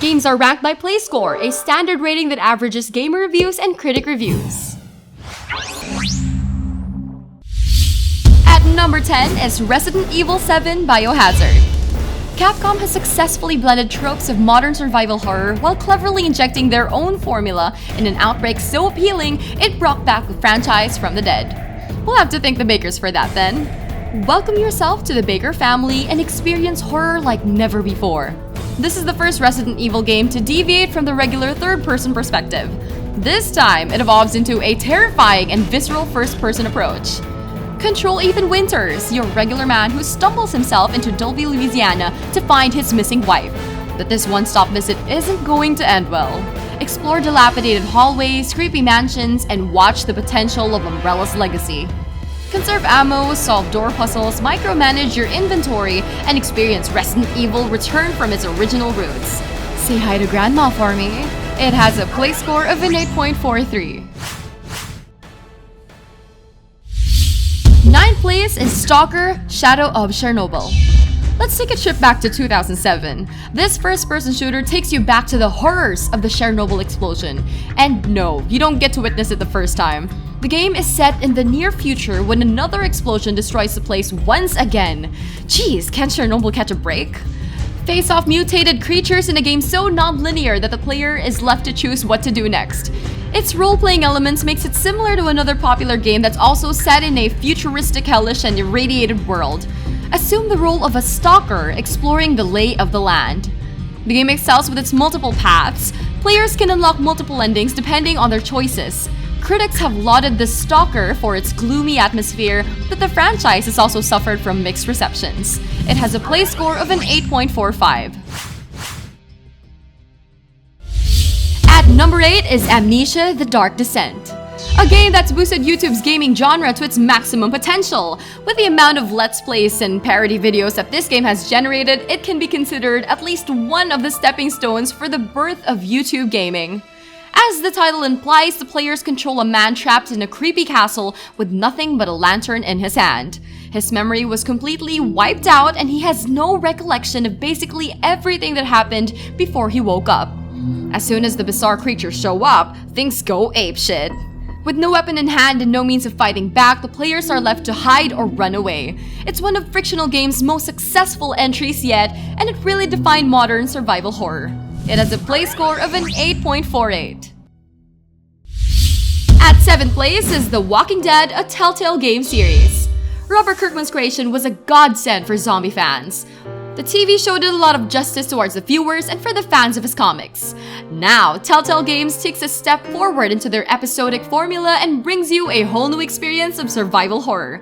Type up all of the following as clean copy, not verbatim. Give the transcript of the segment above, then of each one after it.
Games are ranked by play score, a standard rating that averages gamer reviews and critic reviews. At number 10 is Resident Evil 7 Biohazard. Capcom has successfully blended tropes of modern survival horror while cleverly injecting their own formula in an outbreak so appealing it brought back the franchise from the dead. We'll have to thank the makers for that then. Welcome yourself to the Baker family and experience horror like never before. This is the first Resident Evil game to deviate from the regular third-person perspective. This time, it evolves into a terrifying and visceral first-person approach. Control Ethan Winters, your regular man who stumbles himself into Dolby, Louisiana to find his missing wife. But this one-stop visit isn't going to end well. Explore dilapidated hallways, creepy mansions, and watch the potential of Umbrella's legacy. Conserve ammo, solve door puzzles, micromanage your inventory, and experience Resident Evil return from its original roots. Say hi to Grandma for me. It has a play score of an 8.43. 9th place is Stalker: Shadow of Chernobyl. Let's take a trip back to 2007. This first-person shooter takes you back to the horrors of the Chernobyl explosion. And no, you don't get to witness it the first time. The game is set in the near future when another explosion destroys the place once again. Geez, can't Chernobyl catch a break? Face off mutated creatures in a game so non-linear that the player is left to choose what to do next. Its role-playing elements makes it similar to another popular game that's also set in a futuristic, hellish, and irradiated world. Assume the role of a stalker exploring the lay of the land. The game excels with its multiple paths. Players can unlock multiple endings depending on their choices. Critics have lauded the Stalker for its gloomy atmosphere, but the franchise has also suffered from mixed receptions. It has a play score of an 8.45. At number 8 is Amnesia: The Dark Descent. A game that's boosted YouTube's gaming genre to its maximum potential. With the amount of Let's Plays and parody videos that this game has generated, it can be considered at least one of the stepping stones for the birth of YouTube gaming. As the title implies, the players control a man trapped in a creepy castle with nothing but a lantern in his hand. His memory was completely wiped out and he has no recollection of basically everything that happened before he woke up. As soon as the bizarre creatures show up, things go apeshit. With no weapon in hand and no means of fighting back, the players are left to hide or run away. It's one of Frictional Games' most successful entries yet, and it really defined modern survival horror. It has a play score of an 8.48. At 7th place is The Walking Dead, a Telltale game series. Robert Kirkman's creation was a godsend for zombie fans. The TV show did a lot of justice towards the viewers and for the fans of his comics. Now, Telltale Games takes a step forward into their episodic formula and brings you a whole new experience of survival horror.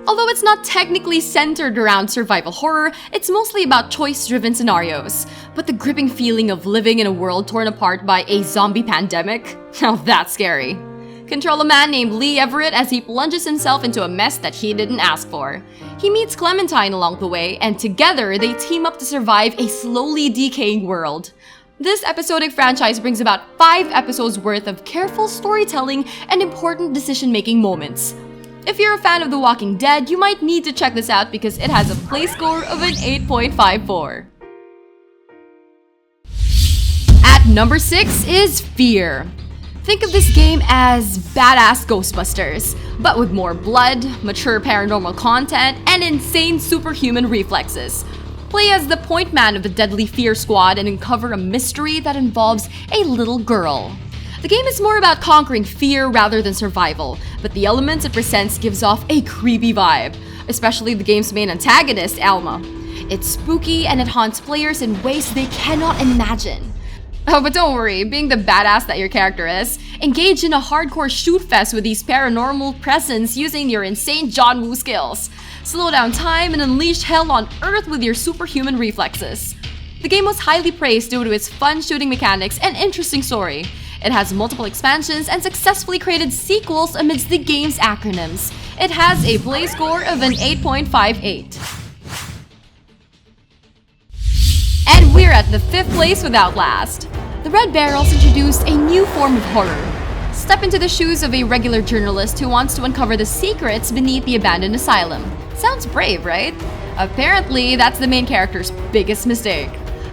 Although it's not technically centered around survival horror, it's mostly about choice-driven scenarios. But the gripping feeling of living in a world torn apart by a zombie pandemic? Now that's scary. Control a man named Lee Everett as he plunges himself into a mess that he didn't ask for. He meets Clementine along the way, and together they team up to survive a slowly decaying world. This episodic franchise brings about 5 episodes worth of careful storytelling and important decision-making moments. If you're a fan of The Walking Dead, you might need to check this out because it has a play score of an 8.54. At number 6 is Fear. Think of this game as badass Ghostbusters, but with more blood, mature paranormal content, and insane superhuman reflexes. Play as the point man of the deadly Fear Squad and uncover a mystery that involves a little girl. The game is more about conquering fear rather than survival, but the elements it presents gives off a creepy vibe, especially the game's main antagonist, Alma. It's spooky and it haunts players in ways they cannot imagine. Oh, but don't worry, being the badass that your character is, engage in a hardcore shoot fest with these paranormal presence using your insane John Woo skills. Slow down time and unleash hell on Earth with your superhuman reflexes. The game was highly praised due to its fun shooting mechanics and interesting story. It has multiple expansions and successfully created sequels amidst the game's acronyms. It has a play score of an 8.58. And we're at the 5th place with Outlast. The Red Barrels introduced a new form of horror. Step into the shoes of a regular journalist who wants to uncover the secrets beneath the abandoned asylum. Sounds brave, right? Apparently, that's the main character's biggest mistake.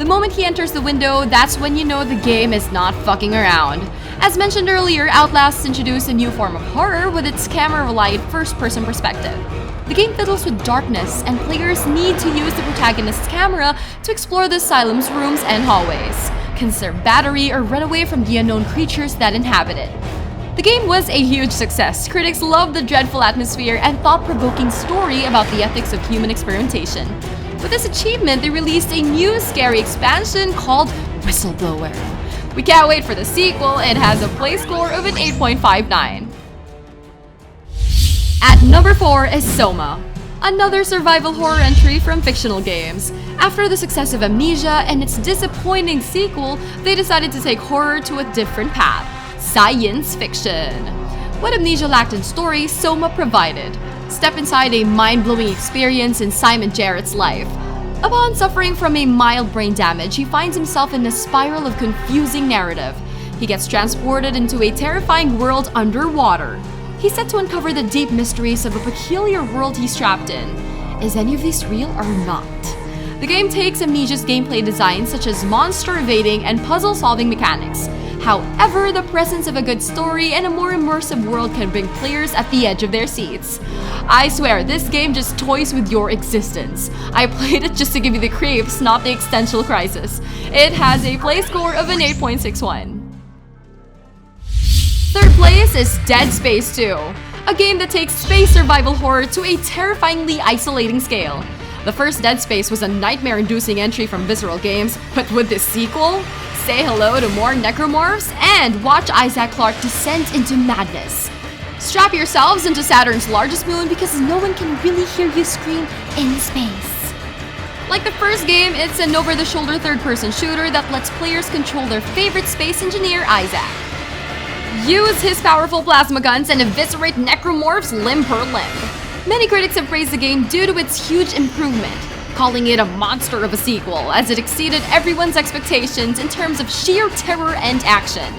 The moment he enters the window, that's when you know the game is not fucking around. As mentioned earlier, Outlast introduced a new form of horror with its camera-reliant first-person perspective. The game fiddles with darkness, and players need to use the protagonist's camera to explore the asylum's rooms and hallways, conserve battery, or run away from the unknown creatures that inhabit it. The game was a huge success. Critics loved the dreadful atmosphere and thought-provoking story about the ethics of human experimentation. With this achievement, they released a new scary expansion called Whistleblower. We can't wait for the sequel. It has a play score of an 8.59. At number 4 is SOMA, another survival horror entry from fictional games. After the success of Amnesia and its disappointing sequel, they decided to take horror to a different path: science fiction. What Amnesia lacked in story, SOMA provided. Step inside a mind-blowing experience in Simon Jarrett's life. Upon suffering from a mild brain damage, he finds himself in a spiral of confusing narrative. He gets transported into a terrifying world underwater. He's set to uncover the deep mysteries of a peculiar world he's trapped in. Is any of this real or not? The game takes Amnesia's gameplay design, such as monster evading and puzzle-solving mechanics. However, the presence of a good story and a more immersive world can bring players at the edge of their seats. I swear, this game just toys with your existence. I played it just to give you the creeps, not the existential crisis. It has a play score of an 8.61. Third place is Dead Space 2, a game that takes space survival horror to a terrifyingly isolating scale. The first Dead Space was a nightmare-inducing entry from Visceral Games, but with this sequel, say hello to more necromorphs and watch Isaac Clarke descend into madness. Strap yourselves into Saturn's largest moon because no one can really hear you scream in space. Like the first game, it's an over-the-shoulder third-person shooter that lets players control their favorite space engineer, Isaac. Use his powerful plasma guns and eviscerate necromorphs limb per limb. Many critics have praised the game due to its huge improvement, calling it a monster of a sequel, as it exceeded everyone's expectations in terms of sheer terror and action.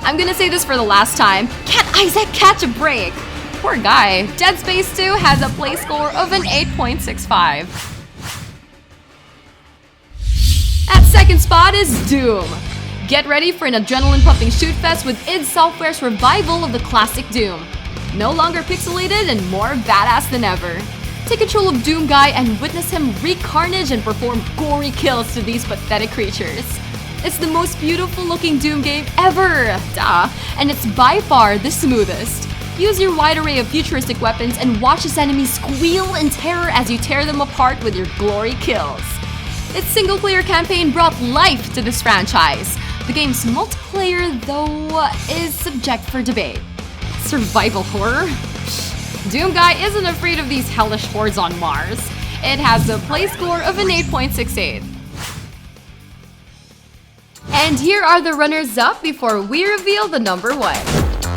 I'm gonna say this for the last time, can't Isaac catch a break? Poor guy. Dead Space 2 has a play score of an 8.65. At second spot is Doom. Get ready for an adrenaline-pumping shoot-fest with id Software's revival of the classic Doom. No longer pixelated and more badass than ever. Take control of Doom Guy and witness him wreak carnage and perform gory kills to these pathetic creatures. It's the most beautiful-looking Doom game ever! Duh! And it's by far the smoothest. Use your wide array of futuristic weapons and watch his enemies squeal in terror as you tear them apart with your glory kills. Its single-player campaign brought life to this franchise. The game's multiplayer, though, is subject for debate. Survival horror? Doom Guy isn't afraid of these hellish hordes on Mars. It has a play score of an 8.68. And here are the runners-up before we reveal the number 1.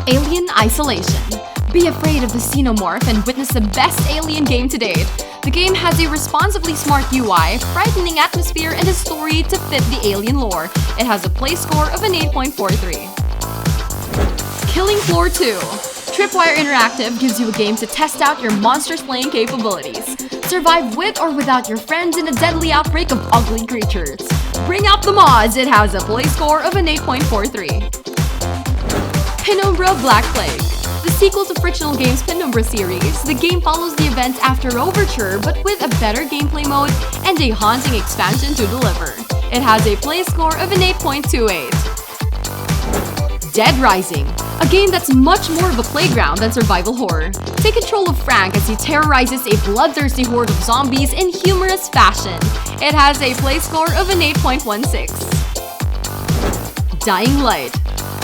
Alien Isolation. Be afraid of the xenomorph and witness the best alien game to date. The game has a responsively smart UI, frightening atmosphere, and a story to fit the alien lore. It has a play score of an 8.43. Killing Floor 2. Tripwire Interactive gives you a game to test out your monster's playing capabilities. Survive with or without your friends in a deadly outbreak of ugly creatures. Bring out the mods. It has a play score of an 8.43. Penumbra Black Plague. The sequel to Frictional Games' Penumbra series, the game follows the events after Overture but with a better gameplay mode and a haunting expansion to deliver. It has a play score of an 8.28. Dead Rising, a game that's much more of a playground than survival horror. Take control of Frank as he terrorizes a bloodthirsty horde of zombies in humorous fashion. It has a play score of an 8.16. Dying Light.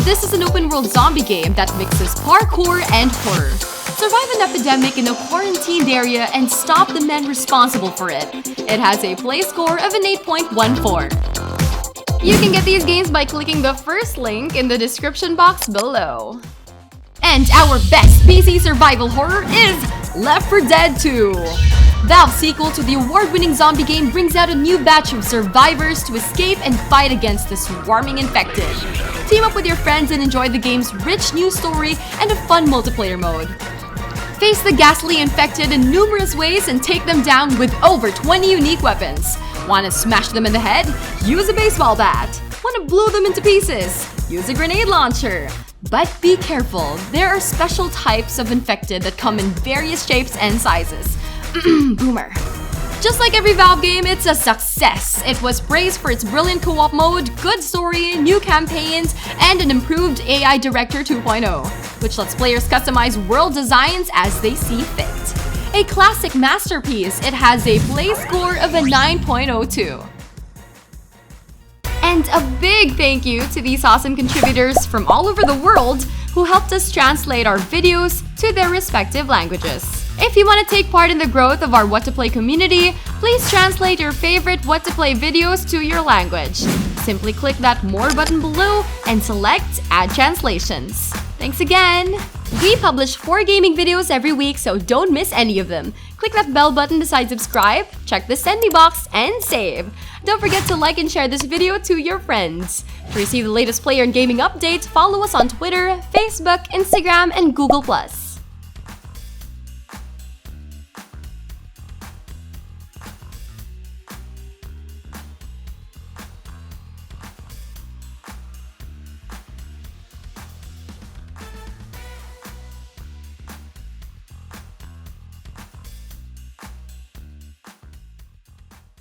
This is an open-world zombie game that mixes parkour and horror. Survive an epidemic in a quarantined area and stop the men responsible for it. It has a play score of an 8.14. You can get these games by clicking the first link in the description box below. And our best PC survival horror is Left 4 Dead 2. Valve's sequel to the award-winning zombie game brings out a new batch of survivors to escape and fight against the swarming infected. Team up with your friends and enjoy the game's rich new story and a fun multiplayer mode. Face the ghastly infected in numerous ways and take them down with over 20 unique weapons. Want to smash them in the head? Use a baseball bat. Want to blow them into pieces? Use a grenade launcher. But be careful, there are special types of infected that come in various shapes and sizes. Boomer. Just like every Valve game, it's a success. It was praised for its brilliant co-op mode, good story, new campaigns, and an improved AI Director 2.0, which lets players customize world designs as they see fit. A classic masterpiece, it has a play score of a 9.02. And a big thank you to these awesome contributors from all over the world who helped us translate our videos to their respective languages. If you want to take part in the growth of our What to Play community, please translate your favorite What to Play videos to your language. Simply click that More button below and select Add Translations. Thanks again! We publish 4 gaming videos every week, so don't miss any of them. Click that bell button beside subscribe, check the sendy box, and save. Don't forget to like and share this video to your friends. To receive the latest player and gaming updates, follow us on Twitter, Facebook, Instagram, and Google+.